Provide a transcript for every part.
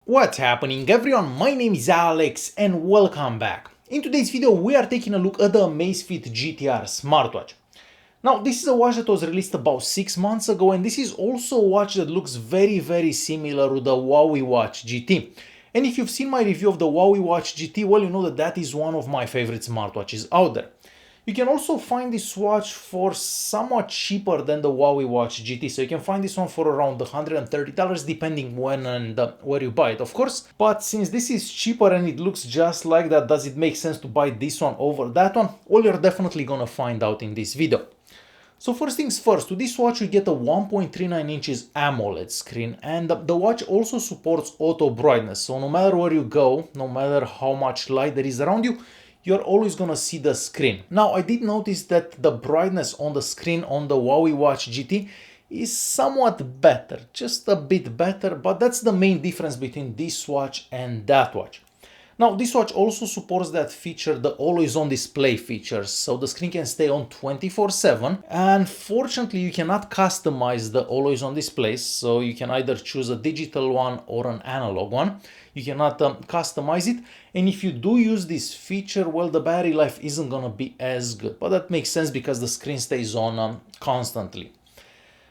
What's happening everyone, my name is Alex and welcome back. In today's video we are taking a look at the Amazfit GTR smartwatch. Now this is a watch that was released about 6 months ago, and this is also a watch that looks very similar to the Huawei Watch GT. And if you've seen my review of the Huawei Watch GT, well, you know that that is one of my favorite smartwatches out there. You can also find this watch for somewhat cheaper than the Huawei Watch GT, so you can find this one for around $130 depending when and where you buy it, of course. But since this is cheaper and it looks just like that, does it make sense to buy this one over that one? Well, you're definitely gonna find out in this video. So first things first, to this watch you get a 1.39 inches AMOLED screen, and the watch also supports auto brightness, so no matter where you go, no matter how much light there is around you, you're always gonna see the screen. Now I did notice that the brightness on the screen on the Huawei Watch GT is somewhat better, just a bit better, but that's the main difference between this watch and that watch. Now this watch also supports that feature, the always on display feature, so the screen can stay on 24/7. Unfortunately you cannot customize the always on display, so you can either choose a digital one or an analog one. You cannot customize it, and if you do use this feature, well, the battery life isn't gonna be as good, but that makes sense because the screen stays on constantly.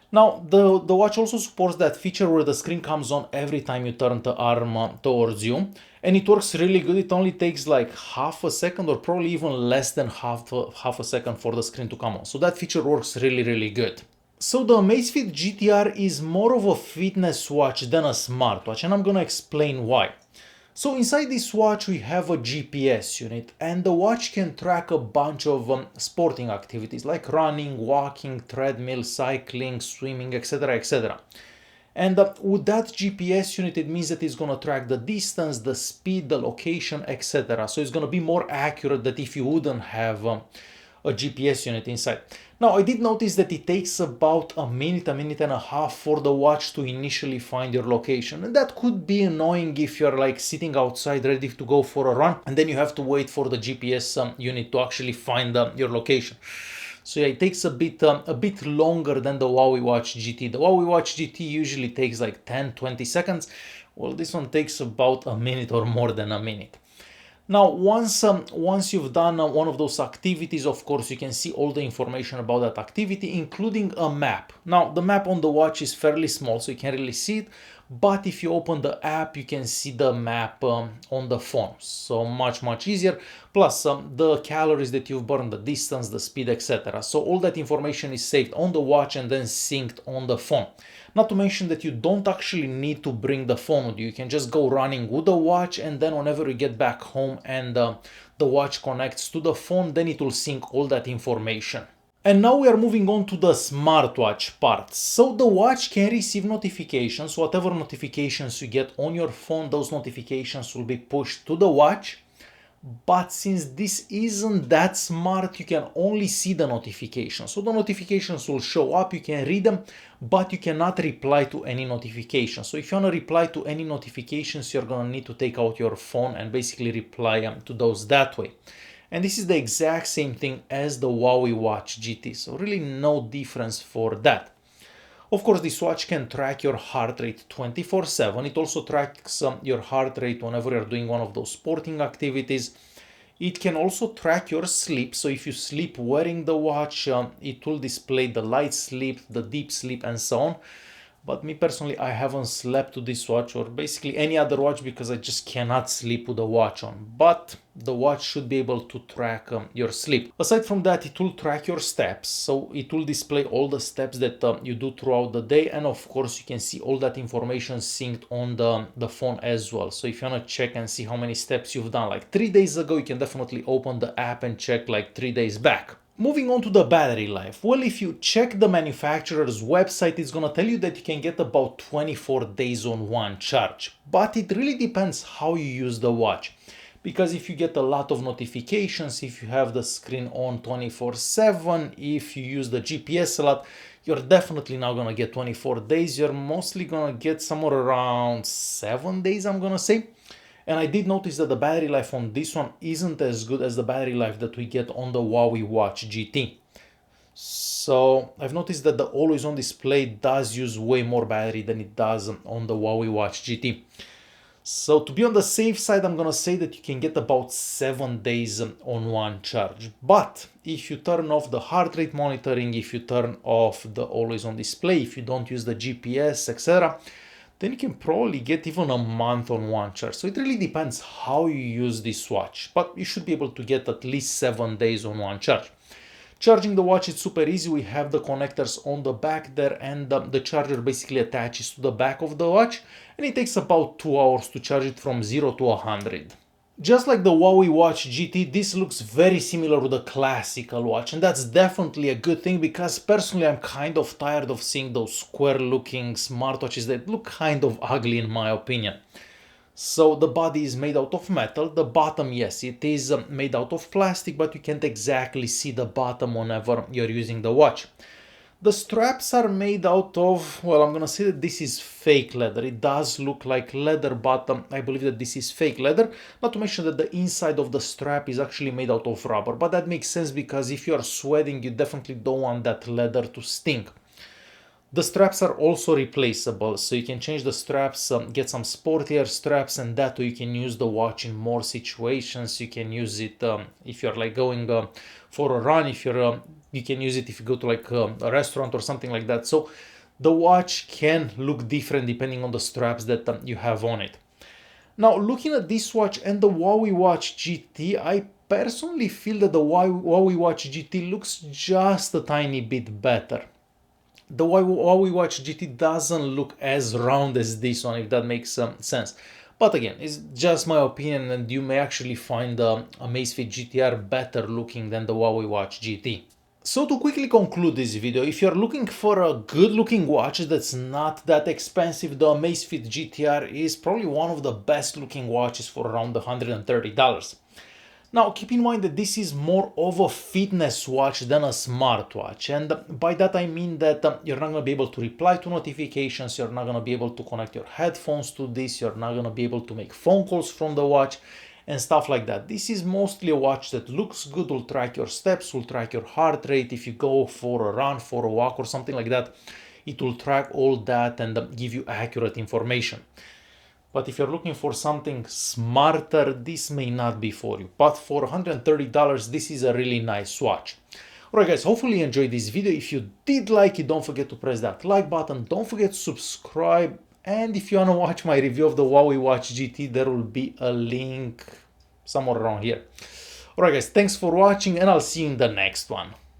Now, the watch also supports that feature where the screen comes on every time you turn the arm towards you, and it works really good. It only takes like half a second, or probably even less than half a second for the screen to come on. So that feature works really good. So the Amazfit GTR is more of a fitness watch than a smartwatch, and I'm gonna explain why. So inside this watch we have a GPS unit, and the watch can track a bunch of sporting activities like running, walking, treadmill, cycling, swimming, etc. And with that GPS unit, it means that it's going to track the distance, the speed, the location, etc. So it's going to be more accurate than if you wouldn't have a GPS unit inside. Now I did notice that it takes about a minute and a half for the watch to initially find your location, and that could be annoying if you're like sitting outside ready to go for a run and then you have to wait for the GPS unit to actually find your location. So yeah, it takes a bit longer than the Huawei Watch GT. The Huawei Watch GT usually takes like 10-20 seconds. Well, this one takes about a minute or more than a minute. Now, once you've done one of those activities, of course, you can see all the information about that activity, including a map. Now, the map on the watch is fairly small, so you can't really see it. But if you open the app, you can see the map on the phone. So much easier. Plus, the calories that you've burned, the distance, the speed, etc. So all that information is saved on the watch and then synced on the phone. Not to mention that you don't actually need to bring the phone with you. You can just go running with the watch, and then whenever you get back home and the watch connects to the phone, then it will sync all that information. And now we are moving on to the smartwatch part. So the watch can receive notifications. Whatever notifications you get on your phone, those notifications will be pushed to the watch. But since this isn't that smart, you can only see the notifications. So the notifications will show up, you can read them, but you cannot reply to any notifications. So if you want to reply to any notifications, you're going to need to take out your phone and basically reply to those that way. And this is the exact same thing as the Huawei Watch GT, so really no difference for that. Of course, this watch can track your heart rate 24/7. It also tracks your heart rate whenever you're doing one of those sporting activities. It can also track your sleep, so if you sleep wearing the watch, it will display the light sleep, the deep sleep, and so on. But me personally, I haven't slept with this watch or basically any other watch because I just cannot sleep with the watch on. But the watch should be able to track your sleep. Aside from that, it will track your steps. So it will display all the steps that you do throughout the day. And of course, you can see all that information synced on the phone as well. So if you want to check and see how many steps you've done like 3 days ago, you can definitely open the app and check like 3 days back. Moving on to the battery life. Well, if you check the manufacturer's website, it's gonna tell you that you can get about 24 days on one charge. But it really depends how you use the watch. Because if you get a lot of notifications, if you have the screen on 24/7, if you use the GPS a lot, you're definitely not gonna get 24 days. You're mostly gonna get somewhere around 7 days, I'm gonna say. And I did notice that the battery life on this one isn't as good as the battery life that we get on the Huawei Watch GT. So I've noticed that the always on display does use way more battery than it does on the Huawei Watch GT. So to be on the safe side, I'm gonna say that you can get about 7 days on one charge. But if you turn off the heart rate monitoring, if you turn off the always on display, if you don't use the GPS, etc., then you can probably get even a month on one charge. So it really depends how you use this watch, but you should be able to get at least 7 days on one charge. Charging the watch is super easy. We have the connectors on the back there, and the charger basically attaches to the back of the watch, and it takes about 2 hours to charge it from 0 to 100. Just like the Huawei Watch GT, this looks very similar to the classical watch, and that's definitely a good thing because personally I'm kind of tired of seeing those square looking smartwatches that look kind of ugly in my opinion. So the body is made out of metal, the bottom, yes, it is made out of plastic, but you can't exactly see the bottom whenever you're using the watch. The straps are made out of, well, I'm gonna say that this is fake leather. It does look like leather, but I believe that this is fake leather. Not to mention that the inside of the strap is actually made out of rubber, but that makes sense because if you are sweating, you definitely don't want that leather to stink. The straps are also replaceable, so you can change the straps, get some sportier straps, and that way you can use the watch in more situations. You can use it if you're like going for a run, if you're you can use it if you go to like a restaurant or something like that. So the watch can look different depending on the straps that you have on it. Now, looking at this watch and the Huawei Watch GT, I personally feel that the Huawei Watch GT looks just a tiny bit better. The Huawei Watch GT doesn't look as round as this one, if that makes sense. But again, it's just my opinion, and you may actually find the Amazfit GTR better looking than the Huawei Watch GT. So to quickly conclude this video, if you're looking for a good looking watch that's not that expensive, the Amazfit GTR is probably one of the best looking watches for around $130. Now, keep in mind that this is more of a fitness watch than a smartwatch, and by that I mean that you're not going to be able to reply to notifications, you're not going to be able to connect your headphones to this, you're not going to be able to make phone calls from the watch and stuff like that. This is mostly a watch that looks good, will track your steps, will track your heart rate. If you go for a run, for a walk or something like that, it will track all that and give you accurate information. But if you're looking for something smarter, this may not be for you. But for $130, this is a really nice watch. Alright guys, hopefully you enjoyed this video. If you did like it, don't forget to press that like button. Don't forget to subscribe. And if you want to watch my review of the Huawei Watch GT, there will be a link somewhere around here. Alright guys, thanks for watching and I'll see you in the next one.